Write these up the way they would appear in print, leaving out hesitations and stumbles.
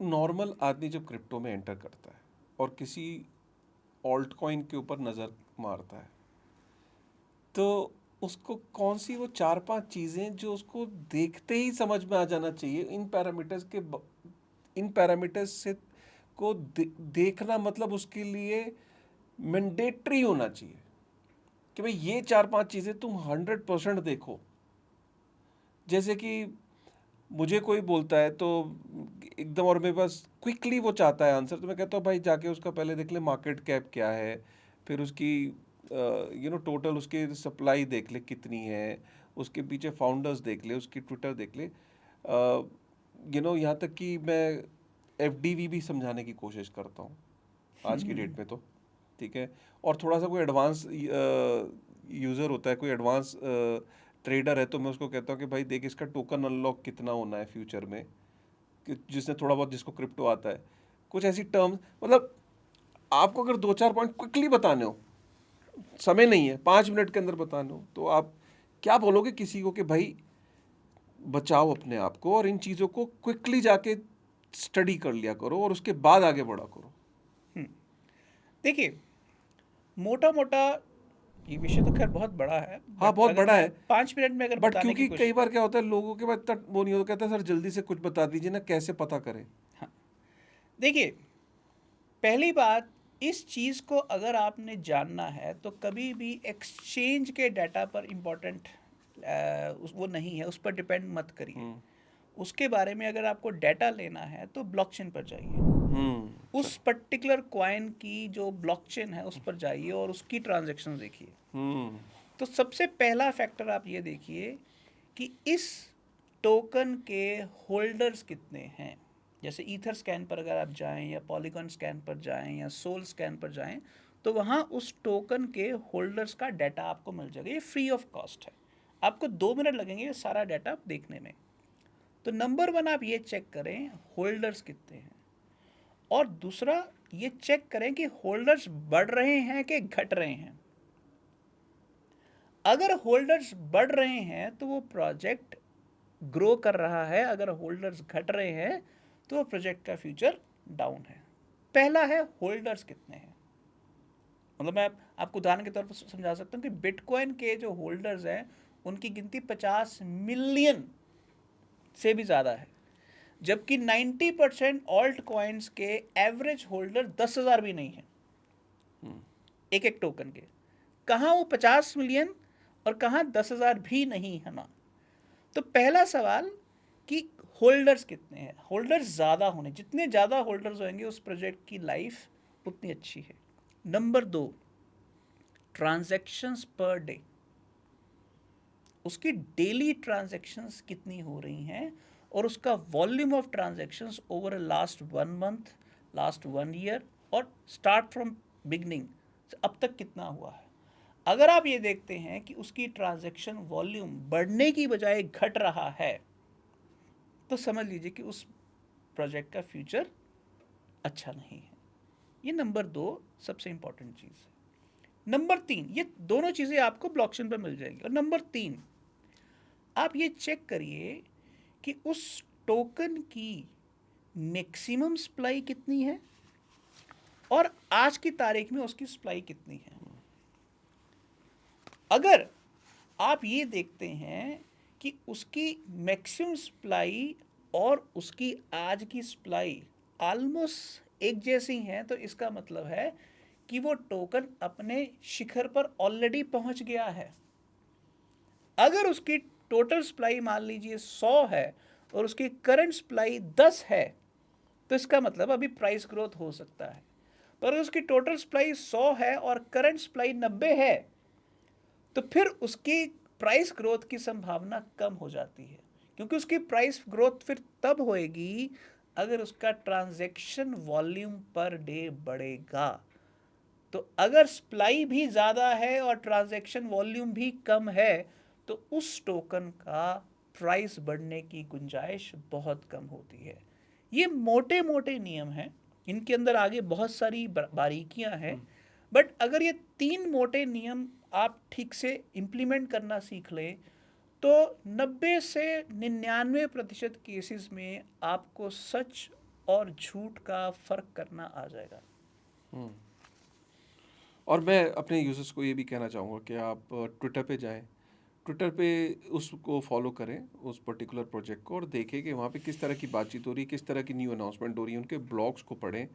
Normal आदमी जब crypto में एंटर करता है और किसी ऑल्ट कॉइन के ऊपर नज़र मारता है, तो उसको कौन सी वो 4-5 चीज़ें जो उसको देखते ही समझ में आ जाना चाहिए, इन पैरामीटर्स से को देखना, मतलब उसके लिए मैंडेटरी होना चाहिए कि भाई ये 4-5 चीज़ें तुम 100% देखो। जैसे कि मुझे कोई बोलता है तो एकदम, और मेरे पास क्विकली वो चाहता है आंसर, तो मैं कहता हूँ भाई जाके उसका पहले देख ले मार्केट कैप क्या है, फिर उसकी टोटल उसकी सप्लाई देख ले कितनी है, उसके पीछे फाउंडर्स देख ले, उसकी ट्विटर देख ले, यहाँ तक कि मैं एफडीवी भी समझाने की कोशिश करता हूँ आज की डेट में तो, ठीक है। और थोड़ा सा कोई एडवांस यूज़र होता है, कोई एडवांस ट्रेडर है, तो मैं उसको कहता हूँ कि भाई देख इसका टोकन अनलॉक कितना होना है फ्यूचर में, जिसने थोड़ा बहुत, जिसको क्रिप्टो आता है, कुछ ऐसी टर्म्स, मतलब आपको अगर 2-4 पॉइंट क्विकली बताने हो, समय नहीं है 5 मिनट के अंदर बताने हो, तो आप क्या बोलोगे किसी को कि भाई बचाओ अपने आप को और इन चीज़ों को क्विकली जाके स्टडी कर लिया करो और उसके बाद आगे बढ़ा करो। देखिए, मोटा मोटा ये विषय तो खैर बहुत बड़ा है, हाँ, बट बहुत अगर बड़ा मैं है, 5 मिनट में अगर बट बताने की क्योंकि कोशिश। कई बार क्या होता है लोगों के पास इतना वो नहीं होता, कहता है सर जल्दी से कुछ बता दीजिए ना, कैसे पता करें। हाँ, देखिए, पहली बात, इस चीज़ को अगर आपने जानना है तो कभी भी एक्सचेंज के डाटा पर इम्पोर्टेंट वो नहीं है, उस पर डिपेंड मत करिए। उसके बारे में अगर आपको डाटा लेना है तो ब्लॉकचेन पर जाइए, सर। उस पर्टिकुलर कॉइन की जो ब्लॉकचेन है उस पर जाइए और उसकी ट्रांजैक्शन देखिए। तो सबसे पहला फैक्टर आप ये देखिए कि इस टोकन के होल्डर्स कितने हैं। जैसे ईथर स्कैन पर अगर आप जाएं या पॉलीगॉन स्कैन पर जाएं या सोल स्कैन पर जाएं, तो वहाँ उस टोकन के होल्डर्स का डाटा आपको मिल जाएगा। ये फ्री ऑफ कॉस्ट है, आपको 2 मिनट लगेंगे ये सारा डाटा देखने में। तो नंबर 1 आप ये चेक करें होल्डर्स कितने हैं, और दूसरा ये चेक करें कि होल्डर्स बढ़ रहे हैं कि घट रहे हैं। अगर होल्डर्स बढ़ रहे हैं तो वो प्रोजेक्ट ग्रो कर रहा है, अगर होल्डर्स घट रहे हैं तो वो प्रोजेक्ट का फ्यूचर डाउन है। पहला है होल्डर्स कितने हैं, मतलब मैं आपको उदाहरण के तौर पर समझा सकता हूँ कि बिटकॉइन के जो होल्डर्स हैं उनकी गिनती 50 मिलियन से भी ज़्यादा है, जबकि 90% ऑल्ट कॉइन्स के एवरेज होल्डर 10,000 भी नहीं है एक एक टोकन के। कहाँ वो 50 मिलियन और कहाँ 10,000 भी नहीं है ना। तो पहला सवाल कि होल्डर्स कितने हैं, होल्डर्स ज़्यादा होने, जितने ज़्यादा होल्डर्स होंगे उस प्रोजेक्ट की लाइफ उतनी अच्छी है। नंबर 2, ट्रांजैक्शंस पर डे, उसकी डेली ट्रांजैक्शंस कितनी हो रही हैं और उसका volume of transactions over last 1 month, last 1 year, और स्टार्ट फ्रॉम बिगनिंग अब तक कितना हुआ है। अगर आप ये देखते हैं कि उसकी ट्रांजैक्शन वॉल्यूम बढ़ने की बजाय घट रहा है, तो समझ लीजिए कि उस प्रोजेक्ट का फ्यूचर अच्छा नहीं है। ये नंबर 2 सबसे इंपॉर्टेंट चीज़ है। नंबर 3, ये दोनों चीज़ें आपको ब्लॉकचेन पर मिल जाएगी। और नंबर 3, आप ये चेक करिए कि उस टोकन की मैक्सिमम सप्लाई कितनी है और आज की तारीख में उसकी सप्लाई कितनी है। अगर आप ये देखते हैं कि उसकी मैक्सिमम सप्लाई और उसकी आज की सप्लाई ऑलमोस्ट एक जैसी हैं, तो इसका मतलब है कि वो टोकन अपने शिखर पर ऑलरेडी पहुंच गया है। अगर उसकी टोटल सप्लाई मान लीजिए 100 है और उसकी करंट सप्लाई 10 है, तो इसका मतलब अभी प्राइस ग्रोथ हो सकता है। पर अगर उसकी टोटल सप्लाई 100 है और करंट सप्लाई 90 है, तो फिर उसकी प्राइस ग्रोथ की संभावना कम हो जाती है, क्योंकि उसकी प्राइस ग्रोथ फिर तब होएगी अगर उसका ट्रांजैक्शन वॉल्यूम पर डे बढ़ेगा। तो अगर सप्लाई भी ज़्यादा है और ट्रांजैक्शन वॉल्यूम भी कम है, तो उस टोकन का प्राइस बढ़ने की गुंजाइश बहुत कम होती है। ये मोटे मोटे नियम हैं, इनके अंदर आगे बहुत सारी बारीकियां हैं, बट अगर ये 3 मोटे नियम आप ठीक से इम्प्लीमेंट करना सीख लें, तो 90 से 99% केसेस में आपको सच और झूठ का फ़र्क करना आ जाएगा। हम्म। और मैं अपने यूजर्स को ये भी कहना चाहूँगा कि आप ट्विटर पे जाएं, ट्विटर पे उसको फॉलो करें, उस पर्टिकुलर प्रोजेक्ट को, और देखें कि वहाँ पे किस तरह की बातचीत हो रही है, किस तरह की न्यू अनाउंसमेंट हो रही है, उनके ब्लॉग्स को पढ़ें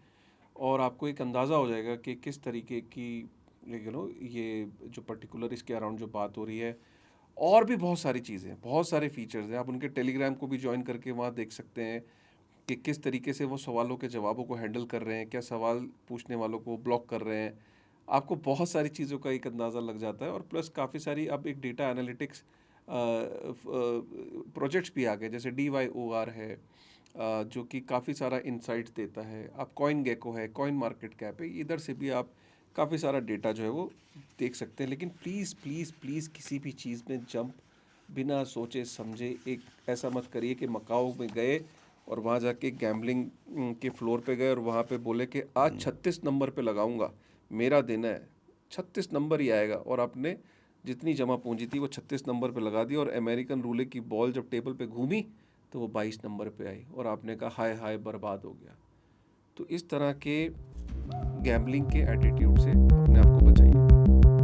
और आपको एक अंदाज़ा हो जाएगा कि किस तरीके की ये जो पर्टिकुलर इसके अराउंड जो बात हो रही है। और भी बहुत सारी चीज़ें, बहुत सारे फीचर्स हैं, आप उनके टेलीग्राम को भी ज्वाइन करके वहाँ देख सकते हैं कि किस तरीके से वो सवालों के जवाबों को हैंडल कर रहे हैं, क्या सवाल पूछने वालों को ब्लॉक कर रहे हैं। आपको बहुत सारी चीज़ों का एक अंदाज़ा लग जाता है, और प्लस काफ़ी सारी अब एक डेटा एनालिटिक्स प्रोजेक्ट्स भी आ गए, जैसे DYOR है, जो कि काफ़ी सारा इंसाइट्स देता है। आप कॉइन गेको है, कॉइन मार्केट कैप है, इधर से भी आप काफ़ी सारा डेटा जो है वो देख सकते हैं। लेकिन प्लीज़ प्लीज़ प्लीज़ किसी भी चीज़ में जंप बिना सोचे समझे एक ऐसा मत करिए कि मकाओ में गए और वहाँ जाके गैम्बलिंग के फ्लोर पे गए और वहाँ पे बोले कि आज 36 नंबर पे लगाऊंगा, मेरा दिन है, 36 नंबर ही आएगा, और आपने जितनी जमा पूंजी थी वो 36 नंबर पे लगा दी, और अमेरिकन रूले की बॉल जब टेबल पे घूमी तो वो 22 नंबर पे आई, और आपने कहा हाय हाय बर्बाद हो गया। तो इस तरह के गैम्बलिंग के एटीट्यूड से अपने आप को बचाइए।